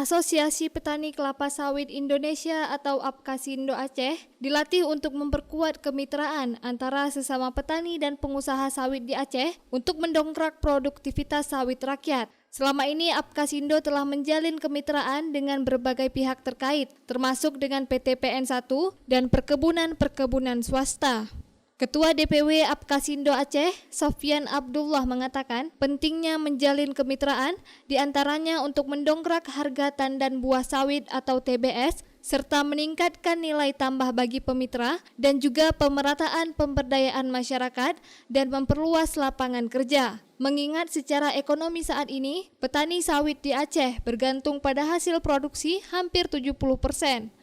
Asosiasi Petani Kelapa Sawit Indonesia atau APKASindo Aceh dilatih untuk memperkuat kemitraan antara sesama petani dan pengusaha sawit di Aceh untuk mendongkrak produktivitas sawit rakyat. Selama ini APKASindo telah menjalin kemitraan dengan berbagai pihak terkait, termasuk dengan PT PN1 dan perkebunan-perkebunan swasta. Ketua DPW APKASindo Aceh, Sofyan Abdullah mengatakan pentingnya menjalin kemitraan diantaranya untuk mendongkrak harga tandan buah sawit atau TBS serta meningkatkan nilai tambah bagi pemitra dan juga pemerataan pemberdayaan masyarakat dan memperluas lapangan kerja. Mengingat secara ekonomi saat ini, petani sawit di Aceh bergantung pada hasil produksi hampir 70%.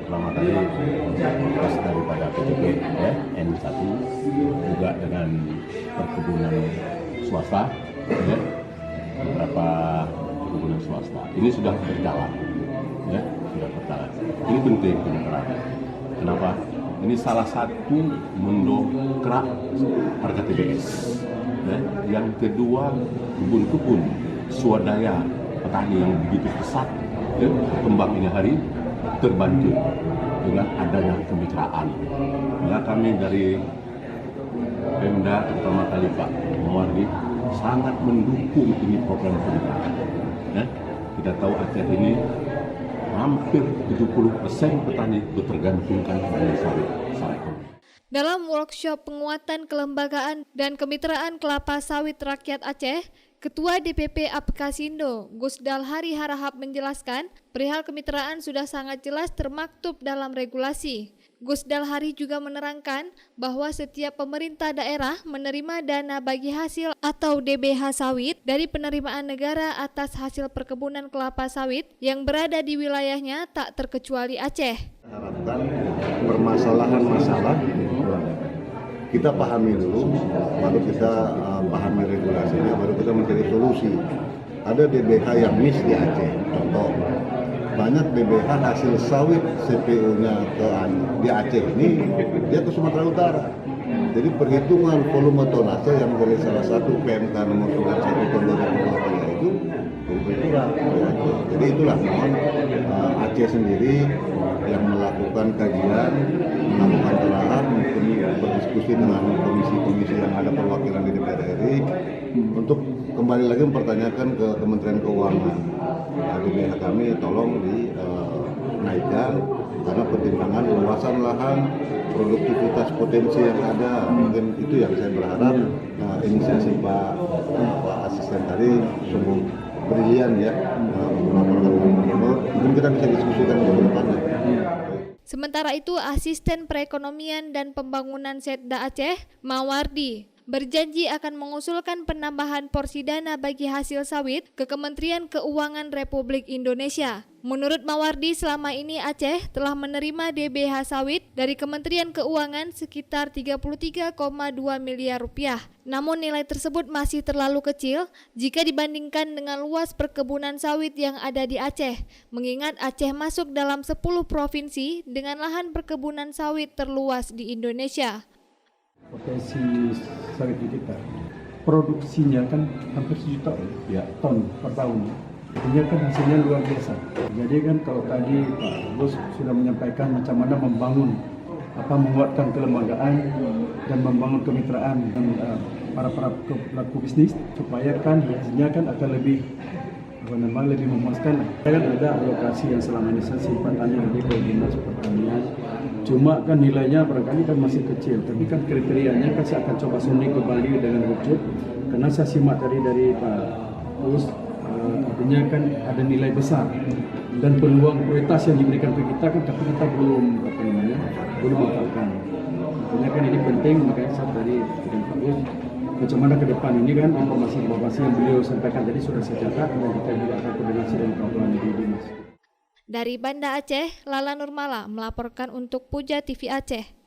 Pertama kali tugas daripada PTP N1 juga dengan perkebunan swasta, beberapa perkebunan swasta. Ini sudah berjalan, sudah berjalan. Ini penting kemitraan. Kenapa? Ini salah satu mendongkrak harga TBS. Yang kedua, kebun-kebun swadaya petani yang begitu pesat berkembang ini hari terbantu dengan adanya kemitraan. Ya, kami dari Pemda pertama kali Pak Mawardi sangat mendukung ini program kemitraan. Kita tahu Aceh ini hampir 70% petani bertergantungkan pada sawit secara ekonomi. Dalam workshop penguatan kelembagaan dan kemitraan kelapa sawit rakyat Aceh, Ketua DPP APKASindo, Gusdal Hari Harahap menjelaskan, perihal kemitraan sudah sangat jelas termaktub dalam regulasi. Gusdal Hari juga menerangkan bahwa setiap pemerintah daerah menerima dana bagi hasil atau DBH sawit dari penerimaan negara atas hasil perkebunan kelapa sawit yang berada di wilayahnya tak terkecuali Aceh. Harapkan permasalahan masalah kita pahami dulu, baru kita pahami regulasinya, baru kita mencari solusi. Ada DBH yang miss di Aceh, contoh banyak DBH hasil sawit CPO-nya di Aceh ini dia ke Sumatera Utara. Jadi perhitungan volume tonase yang dari salah satu PMK nomor 91 tahun 2023 itu berkurang. Jadi itulah mohon Aceh sendiri yang melakukan kajian, melakukan telaah, mungkin berdiskusi dengan komisi-komisi yang ada perwakilan di DPR RI untuk kembali lagi mempertanyakan ke Kementerian Keuangan. DBH kami tolong dinaikkan karena pertimbangan luasan lahan, produktivitas potensi yang ada, mungkin itu yang saya berharap inisiasi Pak Asisten tadi sungguh brilian ya, mungkin kita bisa diskusikan ke depannya. Sementara itu, Asisten Perekonomian dan Pembangunan Setda Aceh, Mawardi, berjanji akan mengusulkan penambahan porsi dana bagi hasil sawit ke Kementerian Keuangan Republik Indonesia. Menurut Mawardi, selama ini Aceh telah menerima DBH sawit dari Kementerian Keuangan sekitar 33,2 miliar rupiah. Namun nilai tersebut masih terlalu kecil jika dibandingkan dengan luas perkebunan sawit yang ada di Aceh, mengingat Aceh masuk dalam 10 provinsi dengan lahan perkebunan sawit terluas di Indonesia. Potensi sawit di kita, produksinya kan hampir 1 juta ton per tahun. Artinya kan hasilnya luar biasa. Jadi kan kalau tadi Pak Bos sudah menyampaikan macam mana membangun, menguatkan kelembagaan dan membangun kemitraan dengan para pelaku bisnis supaya kan hasilnya kan akan lebih memuaskan. Kan ada alokasi yang selama ini saya simpan hanya lebih ke dinas pertanian. Cuma kan nilainya barangkali kan masih kecil, tapi kan kriterianya kan saya akan coba sonding kembali dengan wujud. Karena saya simak dari Pak Bos, artinya kan ada nilai besar dan peluang prioritas yang diberikan ke kita kan, tapi kita belum manfaatkan. Artinya kan ini penting, makanya saya tadi dengan Pak Bos bagaimana ke depan ini kan informasi yang beliau sampaikan tadi sudah saya catat dan kita juga akan koordinasi dengan kawan-kawan di dinas. Dari Banda Aceh, Lala Nurmala melaporkan untuk Puja TV Aceh.